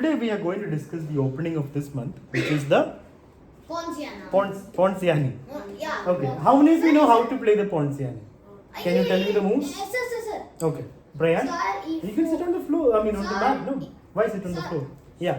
Today we are going to discuss the opening of this month, which is the Ponziani. Yeah. Okay. How many of you know how to play the Ponziani? Can you tell me the moves? Yes, sir. Okay. Brian? Sir, You can sit on the floor. I mean on the Sir, mat. No. Why sit on the sir. floor? Yeah.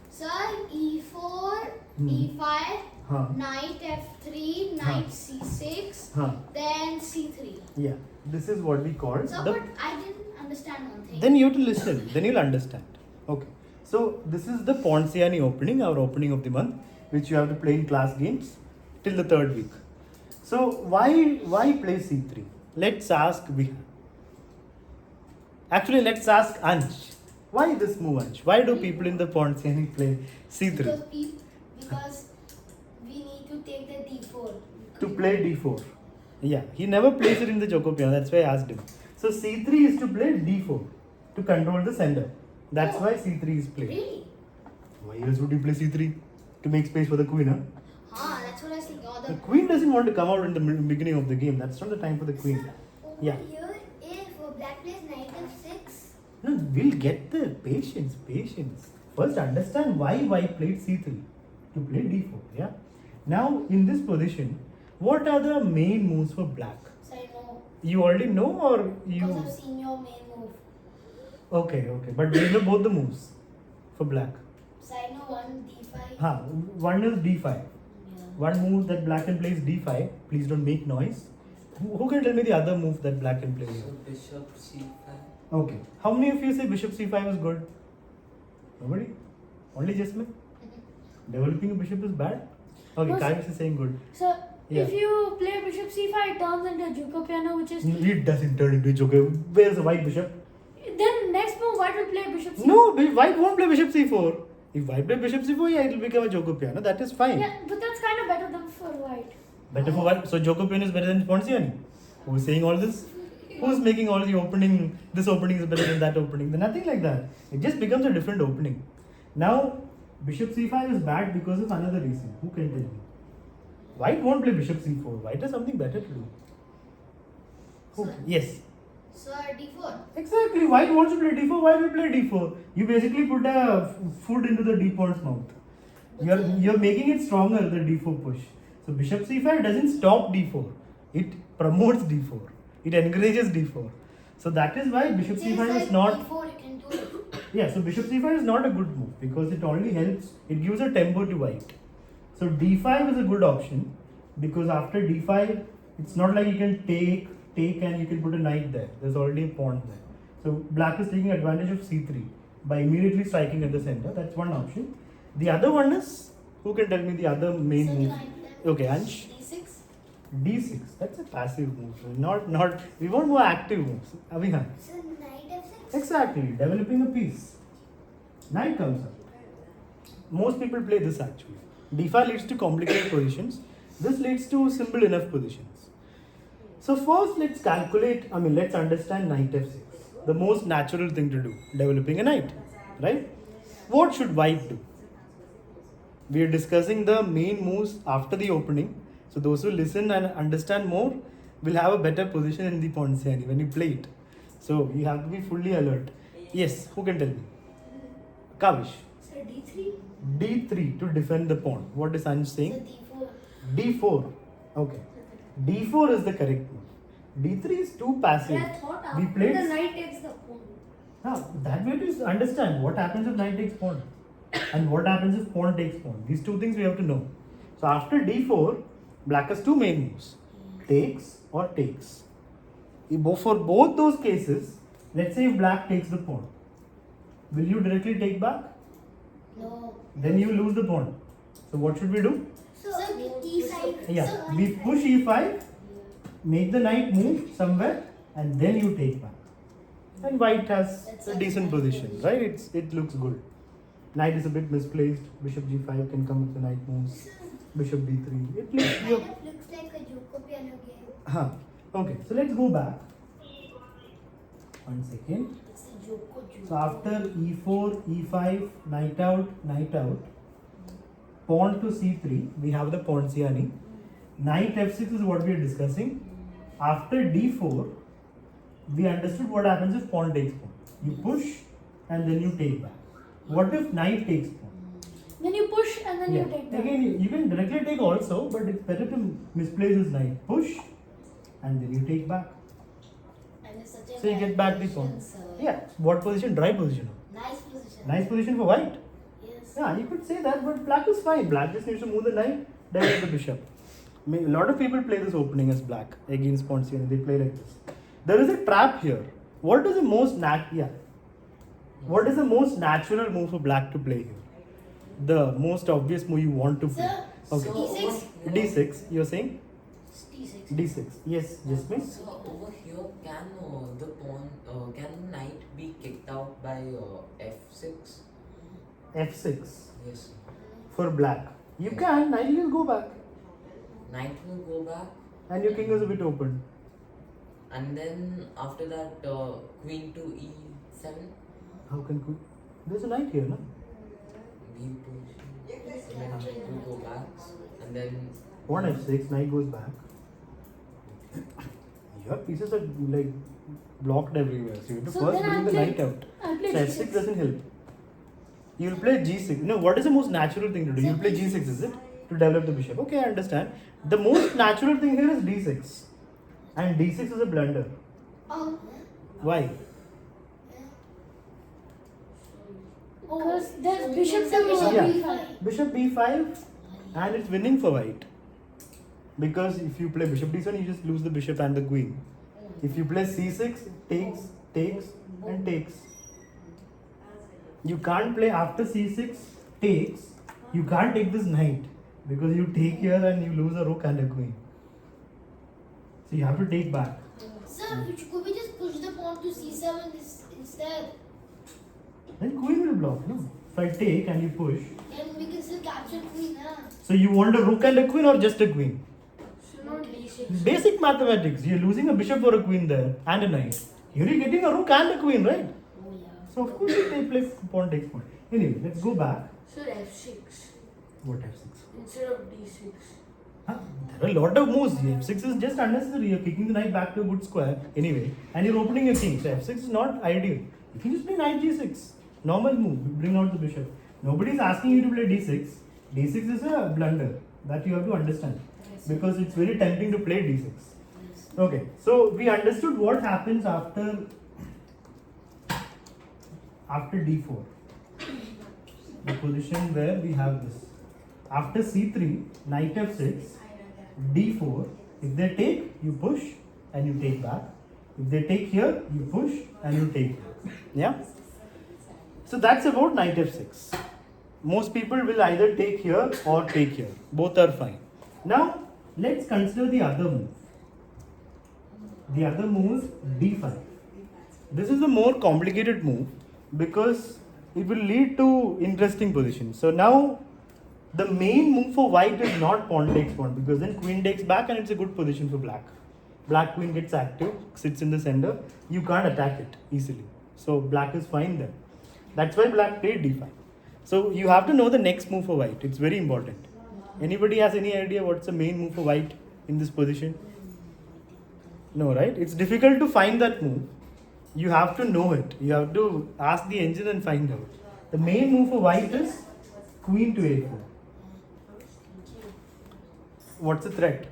Sir, E4, Hmm. E5, Huh. knight F3, knight C6, Huh. then C3. Yeah. This is what we call Sir, the. but I didn't understand one thing. Then you have to listen. Then you'll understand. Okay. So this is the Ponziani opening, our opening of the month, which you have to play in class games till the third week. So why play C3? Let's ask Vihan. Actually, let's ask Ansh. Why this move, Ansh? Why do people in the Ponziani play C3? Because we need to take the D4. To play D4. Yeah, he never plays it in the Choco piano. That's why I asked him. So C3 is to play D4 to control the sender. That's why C3 is played. Really? Why else would you play C3? To make space for the queen, huh? That's what I was thinking. Or The queen doesn't want to come out in the beginning of the game. That's not the time for the queen. Yeah. Here, if black plays knight F6. No, we'll get there. Patience. First, understand why white played C3 to play D4. Yeah. Now, in this position, what are the main moves for black? So I know. You already know, or you? Because I've seen your main move. Okay. But do you know both the moves for black? So I know one D5. One is D5. Yeah. One move that black can play is D5. Please don't make noise. Who can tell me the other move that black can play here? So bishop c5. Okay. How many of you say bishop c5 is good? Nobody? Only Jasmine? Developing a bishop is bad? Okay, No, Kaivish is saying good. So, Yeah. if you play bishop c5, it turns into Juco piano, which is. It doesn't turn into a joke. Where's the white bishop? Then next move, white will play bishop c4. No, white won't play bishop c4. If white play bishop c4, yeah, it will become a Joko piano. That is fine. Yeah, but that's kind of better than for white. Better for white. So Joko piano is better than Ponziani. Who is saying all this? Who is making all the opening? This opening is better than that opening. Then nothing like that. It just becomes a different opening. Now, bishop c5 is bad because of another reason. Who can tell me? White won't play bishop c4. White has something better to do. Okay. Yes. So D4. Exactly. White wants to play d4. White will play d4. You basically put a food into the d pawn's mouth. You're making it stronger, the d4 push. So bishop c5 doesn't stop d4. It promotes d4. It encourages d4. So that is why bishop c5 is not. D4 you can do it. Yeah. So bishop c5 is not a good move because it only helps. It gives a tempo to white. So d5 is a good option because after d5, it's not like you can take and you can put a knight there. There's already a pawn there. So black is taking advantage of c3 by immediately striking at the center. That's one option. The other one is, who can tell me the other main So move? knight Okay, Ansh. D6. D6. That's a passive move. Not. We want more active moves. Avihan. So knight F6. Exactly. Developing a piece. Knight comes up. Most people play this actually. D5 leads to complicated positions. This leads to simple enough positions. So first let's understand knight f6. The most natural thing to do, developing a knight, right? What should white do? We are discussing the main moves after the opening. So those who listen and understand more will have a better position in the Ponziani when you play it. So you have to be fully alert. Yes, who can tell me? Kavish. So D3. D3 to defend the pawn. What is Anj So saying? D4. D4. Okay. D4 is the correct move. D3 is too passive. Yeah, I thought We after played. the knight takes the pawn. That way to understand what happens if knight takes pawn and what happens if pawn takes pawn. These two things we have to know. So after D4, black has two main moves: takes or takes. For both those cases, let's say if black takes the pawn, will you directly take back? No. Then you lose the pawn. So what should we do? So E5. Yeah, So we push e5, make the knight move somewhere, and then you take back. And white has a decent position, right? It looks good. Knight is a bit misplaced. Bishop g5 can come if the knight moves. Bishop d3. It looks kind good. of looks like a Joko piano game. Okay, so let's go back. 1 second. It's a Joko. So after e4, e5, knight out, pawn to c3, we have the Ponziani. Knight f6 is what we are discussing. After d4, we understood what happens if pawn takes pawn. You push and then you take back. What if knight takes pawn? Then you push and then you take that. Again, you can directly take also, but it's better to misplace this knight. Push, and then you take back. And it's such a So you get back the pawn. position, sir. Yeah. What position? Dry position. Nice position. Nice position for white. Yes. Yeah, you could say that, but black is fine. Black just needs to move the knight, direct the bishop. A lot of people play this opening as black against Ponziani. They play like this. There is a trap here. What is the most What is the most natural move for black to play here? The most obvious move you want to play. Sir, Okay. D6. D6. You're saying D6. D6. Yes, just miss. So over here, can the pawn, can the knight be kicked out by f6? F6 Yes. for black. You can. Knight will go back, Knight will go back, and your king is a bit open. and then after that, queen to e7. How can there's a knight here, no? B position. And then knight will go back, and then Pawn F6, knight goes back. Your pieces are like blocked everywhere. So you have to So first then bring I'll the play- knight out. I'll play So G6. F6 doesn't help. You'll play G6. No, what is the most natural thing to do? You'll play G6, is it? To develop the bishop. Okay, I understand. The most natural thing here is D6. And D6 is a blunder. Oh. Why? Because there's bishop So to bishop Yeah. B5. Bishop B5 and it's winning for white. Because if you play bishop D7, you just lose the bishop and the queen. If you play C6, takes, and takes. You can't play after C6, takes. You can't take this knight because you take here and you lose a rook and a queen. So you have to take back. Sir, could we just push the pawn to C7 instead? Then queen will block, no? If I take and you push. Then we can still capture queen, huh? So you want a rook and a queen or just a queen? So not D6. Basic mathematics. You're losing a bishop or a queen there and a knight. Here you're getting a rook and a queen, right? Oh yeah. So of course they play pawn takes pawn. Anyway, let's go back. Sir, F6 What F6? instead of D6. Huh? There are a lot of moves. F6 is just unnecessary. You're kicking the knight back to a good square anyway, and you're opening your king. So F6 is not ideal. You can just play knight G6. Normal move. Bring out the bishop. Nobody is asking you to play D6. D6 is a blunder that you have to understand because it's very tempting to play D6. Okay, so we understood what happens after D4. The position where we have this. After C3, knight F6, D4. If they take, you push and you take back. If they take here, you push and you take. Yeah. So that's about knight F6. Most people will either take here or take here. Both are fine. Now let's consider the other move. The other move is D5. This is a more complicated move because it will lead to interesting positions. So now the main move for white is not pawn takes pawn because then queen takes back and it's a good position for black. Black queen gets active, sits in the center. You can't attack it easily. So black is fine then. That's why black played D5. So you have to know the next move for white. It's very important. Anybody has any idea what's the main move for white in this position? No, right? It's difficult to find that move. You have to know it. You have to ask the engine and find out. The main move for white is queen to A4. What's the threat?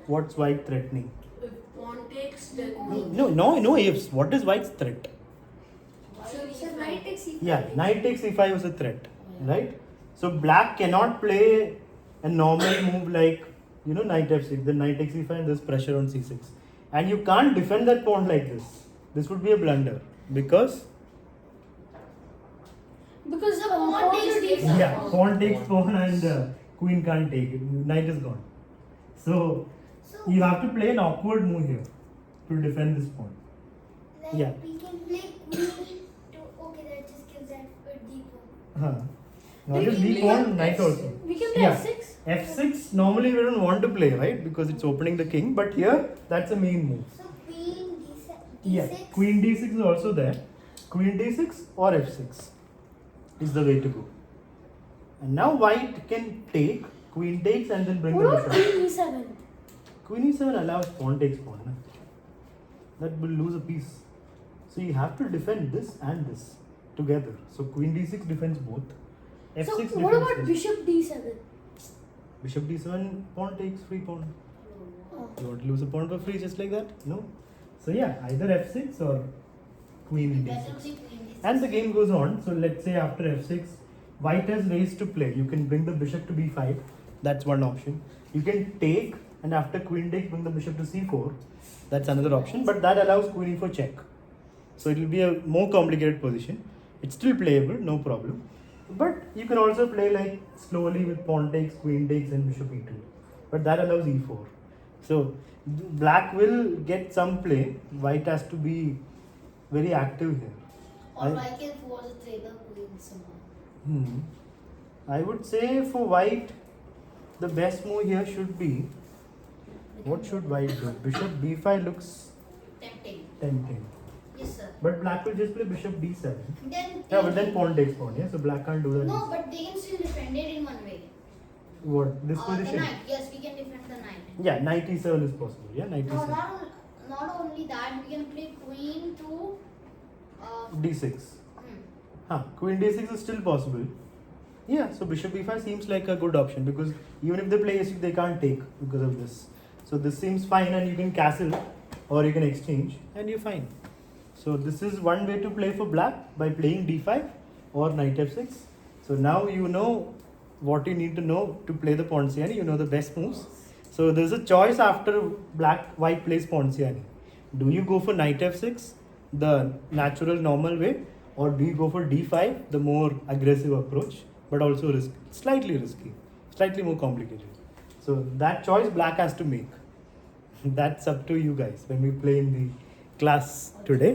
What's white threatening? If pawn takes, then No ifs. What is white's threat? So knight takes C5. Yeah, knight takes c5 is a threat, right? So black cannot play a normal move like, knight f6, then knight takes c5 and there's pressure on c6. And you can't defend that pawn like this. This would be a blunder because Because The pawn takes D5. pawn takes pawn and queen can't take it. Knight is gone. So So you have to play an awkward move here to defend this pawn. like Yeah. we can play queen to that just gives that for D pawn. Huh. Not We just can b play pawn, knight F6. also. we can play Yeah. F6. F6 normally we don't want to play, right? Because it's opening the king, but here that's a main move. So queen D6. Yeah, queen d6 is also there. Queen d6 or f6 is the way to go. And now white can take, queen takes and then bring What the about bishop. Queen E7? Queen e7 allows pawn takes pawn. That will lose a piece. So you have to defend this and this together. So queen d6 defends both. f6 So defends what about this. bishop d7? Bishop d7, pawn takes, free pawn. Oh. You want to lose a pawn for free just like that? No. So yeah, either f6 or queen Better d6. play queen d6. And the game goes on. So let's say after f6, white has raised to play. You can bring the bishop to b5. That's one option. You can take, and after queen takes, bring the bishop to c4. That's another option. But that allows queen e4 check. So it will be a more complicated position. It's still playable, no problem. But you can also play like slowly with pawn takes, queen takes, and bishop e2. But that allows e4. So black will get some play. White has to be very active here. Or I- white can force a traitor queen somehow. I would say for white, the best move here should be, what should white do? Bishop b5 looks Tempting. tempting. Yes, sir. But black will just play bishop d7. Then Yeah, but then pawn takes pawn, yeah? So black can't do that. No, but they can still defend it in one way. What? This The position? knight. Yes, we can defend the knight. Yeah, knight e7 is possible. Yeah, knight No, e7. not only that, we can play queen to. d6. Hmm. Queen d6 is still possible. Yeah, so bishop b5 seems like a good option because even if they play a6, they can't take because of this. So this seems fine, and you can castle or you can exchange and you're fine. So this is one way to play for black, by playing d5 or knight f6. So now you know what you need to know to play the Ponziani. You know the best moves. So there's a choice after white plays Ponziani. Do you go for knight f6, the natural normal way, or do you go for d5, the more aggressive approach, but also slightly risky, slightly more complicated? So that choice black has to make. That's up to you guys when we play in the class today.